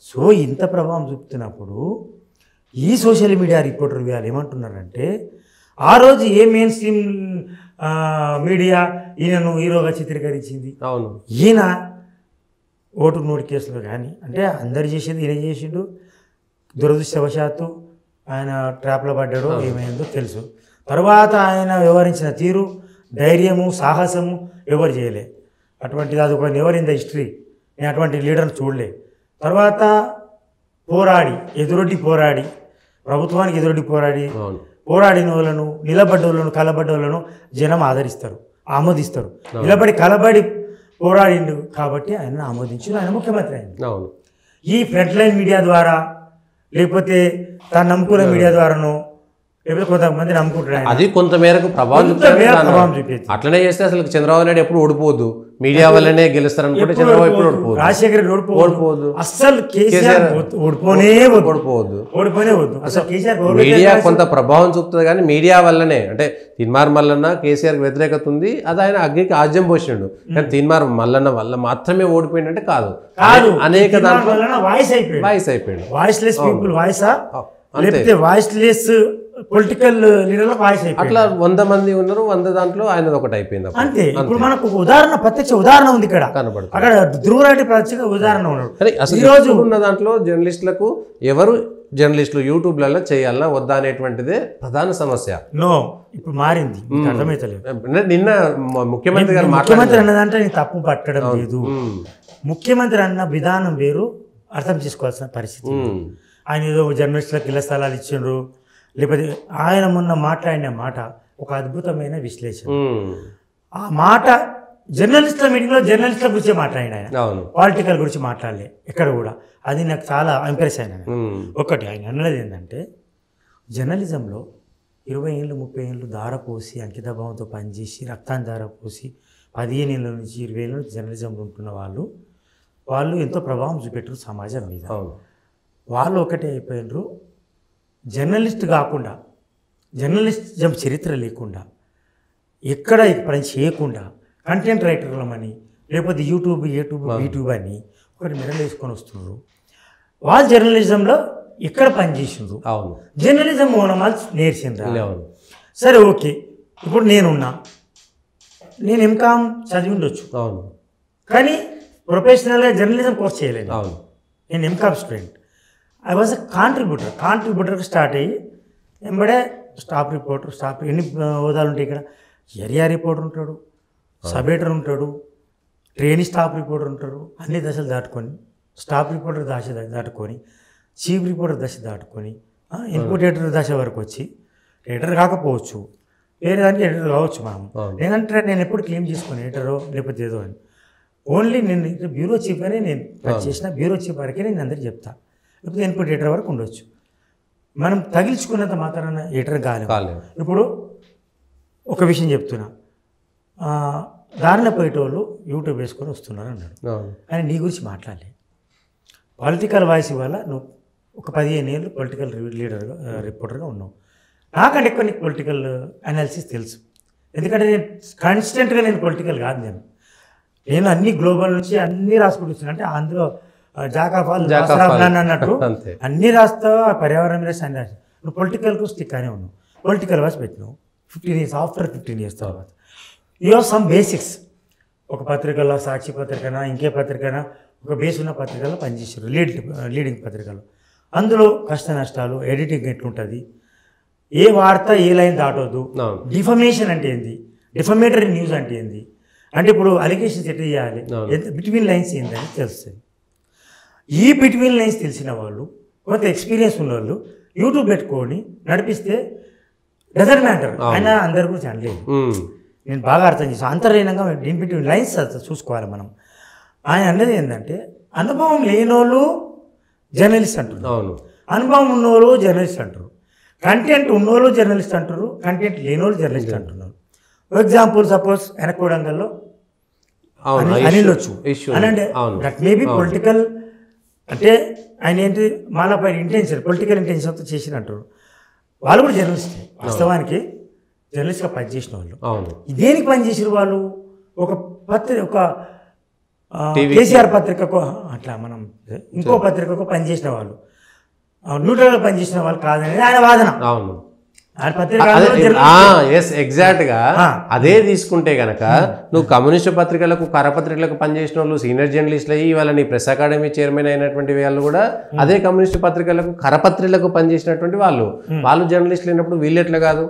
So ఇంత ప్రభావం చూపుతున్నప్పుడు ఈ సోషల్ మీడియా రిపోర్టర్ వాళ్ళు ఏమంటున్నారంటే ఆ రోజు ఏ మెయిన్ స్ట్రీమ్ మీడియా ఈయనను హీరోగా చిత్రీకరించింది. అవును, ఈయన ఓటు నోటు కేసులో కానీ అంటే అందరు చేసేది ఈయన చేసిండు. దురదృష్టవశాత్తు ఆయన ట్రాప్లో పడ్డాడో ఏమైందో తెలుసు. తర్వాత ఆయన వ్యవహరించిన తీరు, ధైర్యము, సాహసము ఎవరు చేయలే. అటువంటిది అది ఒక నెవర్ ఇన్ ద హిస్టరీ. నేను అటువంటి లీడర్ని చూడలే. తర్వాత పోరాడి పోరాడి ప్రభుత్వానికి ఎదురొడ్డి పోరాడిన వాళ్ళను, నిలబడ్డ వాళ్ళను, కలబడ్డ వాళ్ళను జనం ఆమోదిస్తారు. నిలబడి కలబడి పోరాడిండు కాబట్టి ఆయన ఆమోదించి ఆయన ముఖ్యమంత్రి అయింది. ఈ ఫ్రంట్ లైన్ మీడియా ద్వారా లేకపోతే తను నమ్ముకున్న మీడియా ద్వారానో లేకపోతే కొంతమంది నమ్ముకుంటారు. అది కొంతమేరకు ప్రభావం చూపేది. అట్లనే చేస్తే అసలు చంద్రబాబు నాయుడు ఎప్పుడు ఓడిపోవద్దు, మీడియా వల్లనే గెలుస్తారనుకుంటే చంద్రబాబు ఎప్పుడు ఓడిపోదు, రాజశేఖర్ ఓడిపోదు, అసలు కేసీఆర్ ఓడిపోనే వద్దు. అసలు కేసీఆర్ మీడియా కొంత ప్రభావం చూపుతుంది కానీ మీడియా వల్లనే అంటే తీన్మార్ మల్లన్న కేసీఆర్కి వ్యతిరేకత ఉంది, అది ఆయన అగ్నికి ఆజ్యం పోసిండు. కానీ తీన్మార్ మల్లన్న వల్ల మాత్రమే ఓడిపోయిందంటే కాదు, అనేక దాంట్లో వాయిస్ అయిపోయాడు. వాయిస్లెస్ పీపుల్ వాయిసా లేకపోతే వాయిస్లెస్ పొలిటికల్ లీడర్ల వాయిస్ అయిపోయింది. అట్లా 100 మంది ఉన్నారు, 100 దాంట్లో ఆయనది ఒకటి అయిపోయింది అంతే. ఇప్పుడు మనకు ప్రత్యక్ష ఉదాహరణ ఉంది ఇక్కడ కనబడుతుంది. అక్కడ ధ్రువరెడ్డి ప్రత్యక్ష ఉదాహరణ ఉన్నాడు. అసలు ఈరోజు ఉన్న దాంట్లో జర్నలిస్టులకు ఎవరు జర్నలిస్టులు యూట్యూబ్లలో చేయాలన్నా వద్దా అనేటువంటిదే ప్రధాన సమస్య. నో ఇప్పుడు మారింది, అర్థమైతలేదు. నిన్న ముఖ్యమంత్రి అన్నదంటే నేను తప్పు పట్టడం లేదు. ముఖ్యమంత్రి అన్న విధానం వేరు, అర్థం చేసుకోవాల్సిన పరిస్థితి. ఆయన ఏదో జర్నలిస్టులకు ఇళ్ల స్థలాలు ఇచ్చిండ్రు, లేకపోతే ఆయన మొన్న మాట్లాడిన మాట ఒక అద్భుతమైన విశ్లేషణ. ఆ మాట జర్నలిస్టుల మీటింగ్లో జర్నలిస్టుల గురించి మాట్లాడిన ఆయన, పొలిటికల్ గురించి మాట్లాడలే ఎక్కడ కూడా. అది నాకు చాలా ఇంప్రెస్ అయినా. ఒకటి ఆయన అన్నది ఏంటంటే జర్నలిజంలో 20 ఏళ్ళు 30 ఏళ్ళు ధారపోసి అంకితభావంతో పనిచేసి రక్తాన్ని ధారపోసి 15 ఏళ్ళ నుంచి 20 ఏళ్ళ నుంచి జర్నలిజంలో ఉంటున్న వాళ్ళు ఎంతో ప్రభావం చూపెట్టారు సమాజం మీద. వాళ్ళు ఒకటే అయిపోయినారు, జర్నలిస్ట్ కాకుండా జర్నలిజం చరిత్ర లేకుండా ఎక్కడ పని చేయకుండా కంటెంట్ రైటర్లమని లేకపోతే యూట్యూబ్ అని ఒకటి మెడల్ వేసుకొని వస్తున్నారు. వాళ్ళు జర్నలిజంలో ఎక్కడ పనిచేసిండ్రు, జర్నలిజం ఓనమాలు నేర్చిండ్రు. సరే ఓకే, ఇప్పుడు నేను ఎంకామ్ చదివి ఉండొచ్చు కానీ ప్రొఫెషనల్గా జర్నలిజం కోర్స్ చేయలేను. నేను MCom student. I was a కాంట్రిబ్యూటర్కి స్టార్ట్ అయ్యి ఎంబడే స్టాఫ్ రిపోర్టర్, ఎన్ని హోదాలు ఉంటాయి ఇక్కడ. ఏరియా రిపోర్టర్ ఉంటాడు, సబ్ ఎడిటర్ ఉంటాడు, ట్రైనింగ్ స్టాఫ్ రిపోర్టర్ ఉంటాడు. అన్ని దశలు దాటుకొని స్టాఫ్ రిపోర్టర్ దశ దాటుకొని చీఫ్ రిపోర్టర్ దశ దాటుకొని ఇన్పుట్ ఎడిటర్ దశ వరకు వచ్చి ఎడిటర్ కాకపోవచ్చు, వేరే దానికి ఎడిటర్ కావచ్చు. మనం నేను ఎప్పుడు క్లెయిమ్ చేసుకుని ఎడిటరో లేకపోతే ఏదో అని. ఓన్లీ నేను బ్యూరో చీఫ్ అనే నేను చేసిన బ్యూరో చీఫ్ వరకే నేను అందరికీ చెప్తాను. లేకపోతే ఇన్పుట్ ఎడిటర్ వరకు ఉండొచ్చు. మనం తగిలించుకున్నంత మాత్రాన ఎడిటర్ కాలేదు. ఇప్పుడు ఒక విషయం చెప్తున్నా, దారిన పోయేటోళ్ళు యూట్యూబ్ వేసుకొని వస్తున్నారు అన్నాడు. ఆయన నీ గురించి మాట్లాడలే. పొలిటికల్ వాయిస్ వల్ల నువ్వు ఒక 15 ఏళ్ళు పొలిటికల్ లీడర్గా రిపోర్టర్గా ఉన్నావు. నాకంటే ఎక్కువ నీకు పొలిటికల్ అనాలిసిస్ తెలుసు. ఎందుకంటే నేను కాన్స్టెంట్గా నేను పొలిటికల్ కాదు. నేను అన్ని గ్లోబల్ నుంచి అన్నీ రాసుకుంటూ వచ్చాను. అంటే అందులో జాకాఫాల్ అన్నట్టు అన్ని రాస్తా, పర్యావరణం మీద అన్ని రాసి నువ్వు పొలిటికల్కు స్టిక్ అనే ఉన్నావు. పొలిటికల్ వాయిస్ పెట్టినావు 15 years ఆఫ్టర్ 15 years తర్వాత. You have some basics. ఒక పత్రికలో సాక్షి పత్రికనా ఇంకే పత్రికనా ఒక బేస్ ఉన్న పత్రికలో పనిచేసారు, లీడింగ్ పత్రికలు. అందులో కష్ట నష్టాలు, ఎడిటింగ్ ఎట్లుంటుంది, ఏ వార్త ఏ లైన్ దాటవద్దు, డిఫమేషన్ అంటే ఏంది, డిఫమేటరీ న్యూస్ అంటే ఏంది, అంటే ఇప్పుడు అలిగేషన్స్ ఎట్లా చేయాలి, బిట్వీన్ లైన్స్ ఏందని తెలుస్తుంది. ఈ బిట్వీన్ లైన్స్ తెలిసిన వాళ్ళు, కొంత ఎక్స్పీరియన్స్ ఉన్న వాళ్ళు యూట్యూబ్ పెట్టుకొని నడిపిస్తే డజంట్ మ్యాటర్. ఆయన అందరి గురించి అనలేదు, నేను బాగా అర్థం చేసాను. అంతర్లీనంగా ఇన్ బిట్వీన్ లైన్స్ చూసుకోవాలి మనం. ఆయన అన్నది ఏంటంటే అనుభవం లేనోళ్ళు జర్నలిస్ట్ అంటారు, అనుభవం ఉన్నోళ్ళు జర్నలిస్ట్ అంటారు, కంటెంట్ ఉన్నోళ్ళు జర్నలిస్ట్ అంటారు, కంటెంట్ లేనోళ్ళు జర్నలిస్ట్ అంటున్నారు. ఫర్ ఎగ్జాంపుల్ సపోజ్ వెనకూడంగల్లో అనిల్ వచ్చు అని అంటే దట్ మేబీ పొలిటికల్, అంటే ఆయన ఏంటి మాలపై ఇంటెన్షన్, పొలిటికల్ ఇంటెన్షన్తో చేసిన అంటారు. వాళ్ళు కూడా జర్నలిస్టే, వాస్తవానికి జర్నలిస్ట్గా పనిచేసిన వాళ్ళు. దేనికి పనిచేసిన వాళ్ళు ఒక కేసీఆర్ పత్రికకు అట్లా మనం ఇంకో పత్రికకు పనిచేసిన వాళ్ళు న్యూట్రల్గా పనిచేసిన వాళ్ళు కాదనేది ఆయన వాదన. అవును ఆయన పత్రిక ఎస్ ఎగ్జాక్ట్ గా అదే తీసుకుంటే గనక నువ్వు కమ్యూనిస్టు పత్రికలకు కరపత్రికలకు పనిచేసిన వాళ్ళు సీనియర్ జర్నలిస్టులు అయ్యి ఇవాళ నీ ప్రెస్ అకాడమీ చైర్మన్ అయినటువంటి వాళ్ళు కూడా అదే కమ్యూనిస్టు పత్రికలకు కరపత్రికలకు పనిచేసినటువంటి వాళ్ళు జర్నలిస్టులు అయినప్పుడు వీళ్ళు ఎట్లా కాదు?